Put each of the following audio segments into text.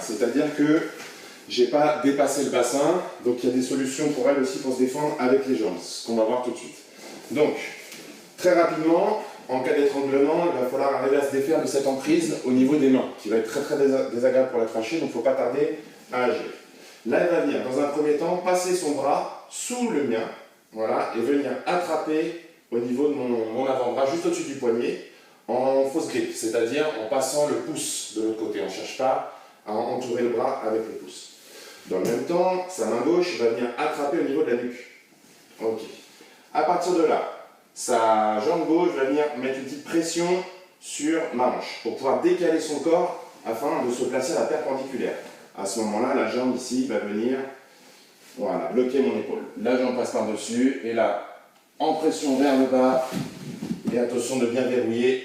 c'est-à-dire que j'ai pas dépassé le bassin, donc il y a des solutions pour elle aussi pour se défendre avec les jambes, ce qu'on va voir tout de suite. Donc, très rapidement, en cas d'étranglement, il va falloir arriver à se défaire de cette emprise au niveau des mains, qui va être très désagréable pour la trachée, donc il ne faut pas tarder à agir. Là, elle va venir, dans un premier temps, passer son bras sous le mien, voilà, et venir attraper au niveau de mon avant-bras, juste au-dessus du poignet, en fausse grippe, c'est-à-dire en passant le pouce de l'autre côté. On ne cherche pas à entourer le bras avec le pouce. Dans le même temps, sa main gauche va venir attraper au niveau de la nuque. Ok. À partir de là, sa jambe gauche va venir mettre une petite pression sur ma hanche pour pouvoir décaler son corps afin de se placer à la perpendiculaire. À ce moment-là, la jambe ici va venir voilà, bloquer mon épaule. La jambe passe par-dessus et là, en pression vers le bas et attention de bien verrouiller.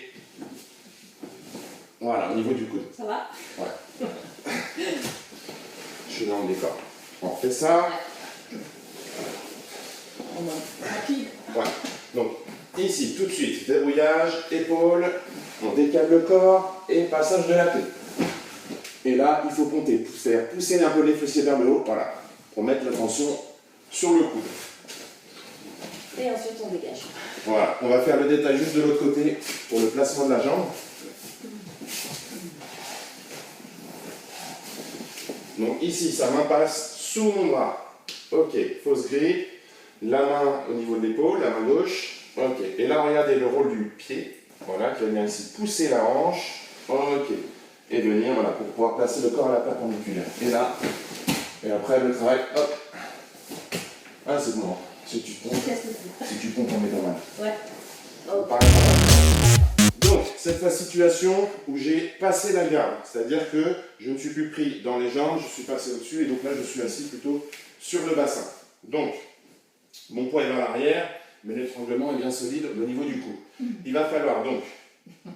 Voilà, au niveau du coude. Ça va? Ouais. Je suis dans le décor. On fait ça. Rapide. Ouais. Donc, ici, tout de suite, verrouillage, épaule, on décale le corps et passage de la tête. Et là, il faut compter, faire pousser un peu les fessiers vers le haut, voilà, pour mettre la tension sur le coude. Et ensuite, on dégage. Voilà, on va faire le détail juste de l'autre côté pour le placement de la jambe. Donc ici, sa main passe sous mon bras. Ok, fausse grille. La main au niveau de l'épaule, la main gauche. Ok, et là, regardez le rôle du pied. Voilà, qui va venir ici pousser la hanche. Ok, et venir, voilà, pour pouvoir placer le corps à la perpendiculaire. Et là, et après le travail, hop. Ah, c'est bon. Si tu pompes, on met pas mal. Ouais. Oh. Donc, cette fois, situation où j'ai passé la garde, c'est-à-dire que je ne suis plus pris dans les jambes, je suis passé au-dessus et donc là, je suis assis plutôt sur le bassin. Donc, mon poids est vers l'arrière, mais l'étranglement est bien solide au niveau du cou. Il va falloir donc,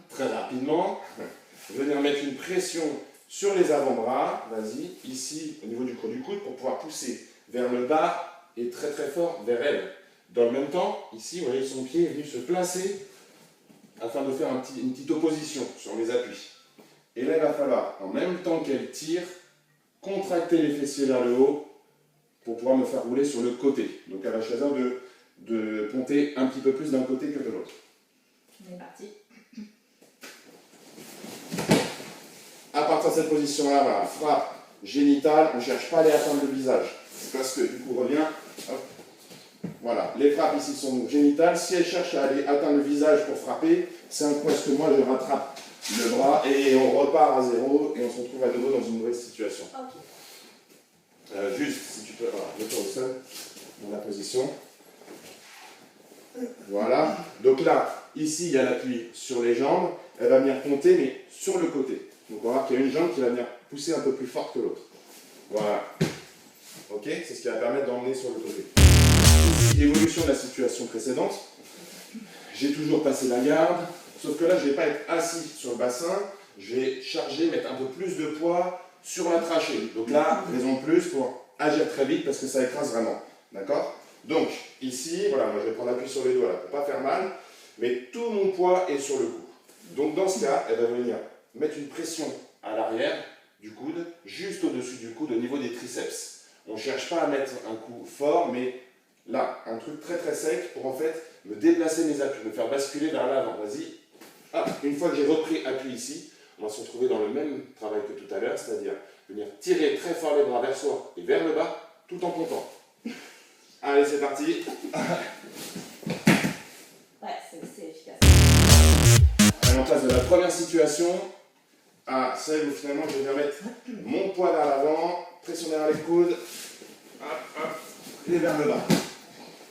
très rapidement, venir mettre une pression sur les avant-bras, vas-y, ici, au niveau du creux du coude, pour pouvoir pousser vers le bas et très très fort vers elle. Dans le même temps, ici, vous voyez, son pied est venu se placer afin de faire une petite opposition sur les appuis. Et là, il va falloir, en même temps qu'elle tire, contracter les fessiers vers le haut pour pouvoir me faire rouler sur le côté. Donc, elle va choisir de ponter un petit peu plus d'un côté que de l'autre. On est parti. À partir de cette position-là, voilà, frappe génitale, on ne cherche pas à aller atteindre le visage. C'est parce que, du coup, on revient. Hop. Voilà, les frappes ici sont génitales. Si elle cherche à aller atteindre le visage pour frapper, c'est un coup à ce que moi je rattrape le bras et on repart à zéro et on se retrouve à nouveau dans une mauvaise situation. Okay. Juste, si tu peux, voilà, mets-toi au sol, dans la position. Voilà, donc là, ici il y a l'appui sur les jambes, elle va venir compter mais sur le côté. Donc on va voir qu'il y a une jambe qui va venir pousser un peu plus fort que l'autre. Voilà. Ok, c'est ce qui va permettre d'emmener sur le côté. Ici, l'évolution de la situation précédente. J'ai toujours passé la garde, sauf que là, je ne vais pas être assis sur le bassin, je vais charger, mettre un peu plus de poids sur la trachée. Donc là, raison de plus pour agir très vite parce que ça écrase vraiment. D'accord? Donc, ici, voilà, moi je vais prendre appui sur les doigts là pour ne pas faire mal, mais tout mon poids est sur le cou. Donc dans ce cas, elle va venir mettre une pression à l'arrière du coude, juste au-dessus du coude, au niveau des triceps. On ne cherche pas à mettre un coup fort, mais là, un truc très très sec pour en fait me déplacer mes appuis, me faire basculer vers l'avant. Vas-y. Hop, une fois que j'ai repris appui ici, on va se retrouver dans le même travail que tout à l'heure, c'est-à-dire venir tirer très fort les bras vers soi et vers le bas, tout en comptant. Allez, c'est parti. Ouais, c'est efficace. Allez, on passe de la première situation à celle où finalement je viens mettre mon poids vers l'avant, pression derrière les coudes, hop, hop, et vers le bas.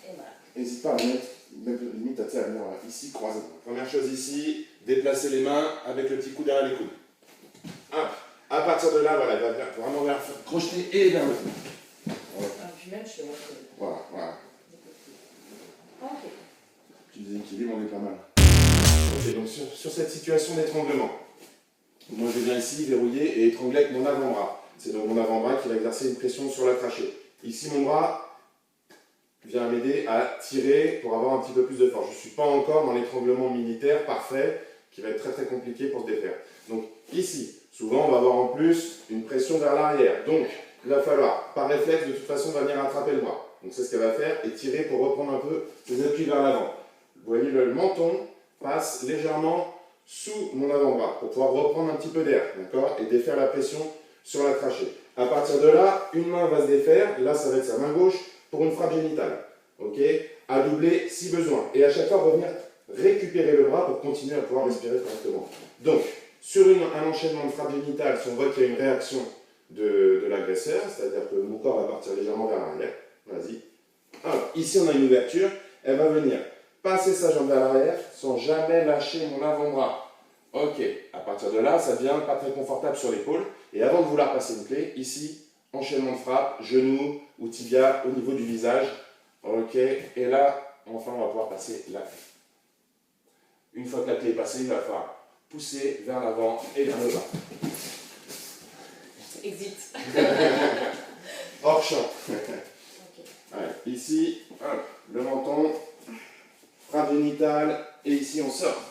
Et voilà. N'hésite pas à mettre, même limite à venir ici, croisé. Première chose ici, déplacer les mains avec le petit coup derrière les coudes. Hop. À partir de là, voilà, il va vraiment vers crocheter et vers le haut. Voilà. Puis même, je fais Voilà, voilà. Ok. Petit déséquilibre, on est pas mal. Ok, donc sur cette situation d'étranglement, moi je viens ici verrouiller et étrangler avec mon avant-bras. C'est donc mon avant-bras qui va exercer une pression sur la trachée. Ici, mon bras vient m'aider à tirer pour avoir un petit peu plus de force. Je ne suis pas encore dans l'étranglement militaire parfait qui va être très très compliqué pour se défaire. Donc ici, souvent on va avoir en plus une pression vers l'arrière. Donc, il va falloir, par réflexe, de toute façon, on va venir attraper le bras. Donc c'est ce qu'elle va faire, et tirer pour reprendre un peu ses appuis vers l'avant. Vous voyez, le menton passe légèrement sous mon avant-bras pour pouvoir reprendre un petit peu d'air, d'accord, et défaire la pression sur la trachée. À partir de là, une main va se défaire, là ça va être sa main gauche pour une frappe génitale, ok, à doubler si besoin. Et à chaque fois revenir récupérer le bras pour continuer à pouvoir respirer correctement. Donc, sur un enchaînement de frappe génitale, si on voit qu'il y a une réaction de l'agresseur, c'est-à-dire que mon corps va partir légèrement vers l'arrière, vas-y. Alors, ici on a une ouverture, elle va venir passer sa jambe vers l'arrière sans jamais lâcher mon avant-bras. Ok, à partir de là, ça devient pas très confortable sur l'épaule. Et avant de vouloir passer une clé, ici, enchaînement de frappe, genou ou tibia au niveau du visage. Ok, et là, enfin, on va pouvoir passer la clé. Une fois que la clé est passée, il va falloir pousser vers l'avant et vers le bas. Exit. Hors champ. Ok. Allez, ici, hop, le menton, frappe génitale, et ici on sort.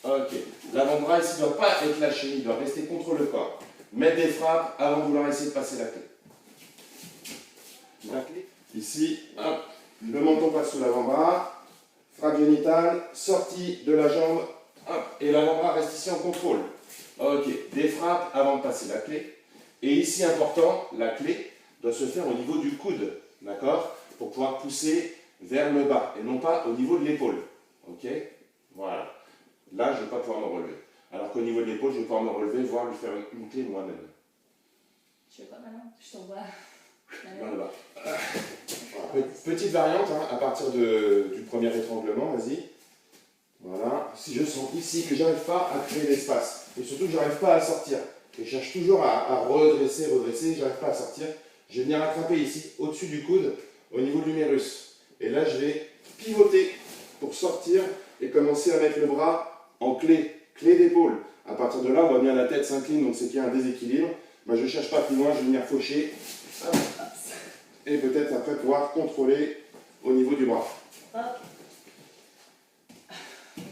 Ok, l'avant-bras ici ne doit pas être lâché, il doit rester contre le corps. Mettre des frappes avant de vouloir essayer de passer la clé. La clé. Ici, hop, le menton passe sous l'avant-bras, frappe génitale, sortie de la jambe, hop, et l'avant-bras reste ici en contrôle. Ok, des frappes avant de passer la clé. Et ici, important, la clé doit se faire au niveau du coude, d'accord, pour pouvoir pousser vers le bas et non pas au niveau de l'épaule. Ok, voilà. Là, je ne vais pas pouvoir me relever. Alors qu'au niveau de l'épaule, je vais pouvoir me relever, voire lui faire une clé moi-même. Je fais quoi maintenant? Je t'envoie. Vers le bas. Voilà. Petite variante, hein, à partir du premier étranglement, vas-y. Voilà. Si je sens ici que je n'arrive pas à créer l'espace, et surtout que je n'arrive pas à sortir, et je cherche toujours à redresser, je n'arrive pas à sortir, je vais venir attraper ici, au-dessus du coude, au niveau de l'humérus. Et là, je vais pivoter pour sortir et commencer à mettre le bras en clé d'épaule. À partir de là, on voit bien la tête s'incline, donc c'est qu'il y a un déséquilibre. Moi, je ne cherche pas plus loin, je vais venir faucher. Hop. Et peut-être après pouvoir contrôler au niveau du bras. Ok.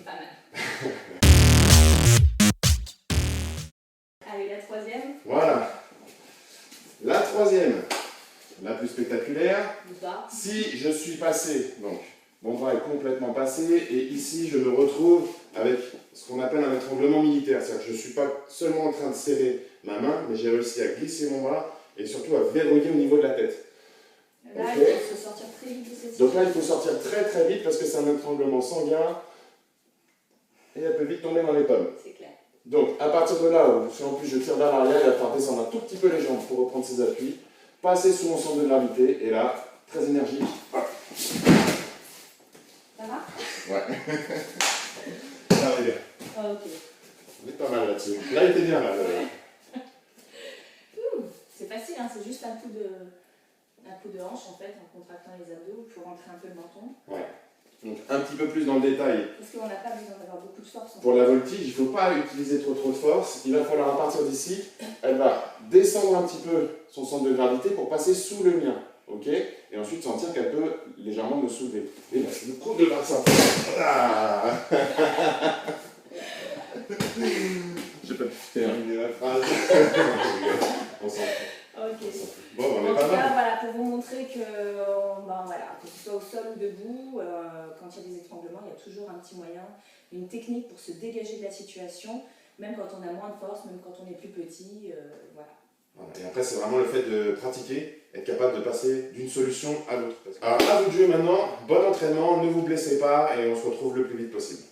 Pas mal. Allez, la troisième. Voilà. La troisième, la plus spectaculaire. Du bas. Si je suis passé, donc mon bras est complètement passé, et ici je me retrouve avec ce qu'on appelle un étranglement militaire. C'est-à-dire que je ne suis pas seulement en train de serrer ma main, mais j'ai réussi à glisser mon bras et surtout à verrouiller au niveau de la tête. Là, Ok. il faut se sortir très vite de cette Donc là, il faut sortir très très vite parce que c'est un étranglement sanguin et elle peut vite tomber dans les pommes. C'est clair. Donc à partir de là où, si en plus je tire vers l'arrière, il va falloir descendre un tout petit peu les jambes pour reprendre ses appuis, passer sous mon centre de gravité et là, très énergique. Hop. Ça va? Ouais. Ça va bien. Ah, ok. On est pas mal là-dessus. Là, il était bien là. C'est facile, hein, c'est juste un coup de hanche en fait, en contractant les abdos pour rentrer un peu le menton. Ouais. Donc un petit peu plus dans le détail. Parce qu'on n'a pas besoin d'avoir beaucoup de force. En Pour la voltige, il ne faut pas utiliser trop de force. Il va falloir à partir d'ici, elle va descendre un petit peu son centre de gravité pour passer sous le mien. Ok, et ensuite sentir qu'elle peut légèrement me soulever. Et là, c'est le coup de bassin. Ah. Je peux terminer la phrase. On s'en fout. Ok. Bon, on En est pas tout cas, mal. voilà, pour vous montrer que, voilà, que ce soit au sol ou debout, quand il y a des étranglements, il y a toujours un petit moyen, une technique pour se dégager de la situation, même quand on a moins de force, même quand on est plus petit, voilà. Voilà. Et après, c'est vraiment le fait de pratiquer, être capable de passer d'une solution à l'autre. Alors, à vous de jouer maintenant, bon entraînement, ne vous blessez pas et on se retrouve le plus vite possible.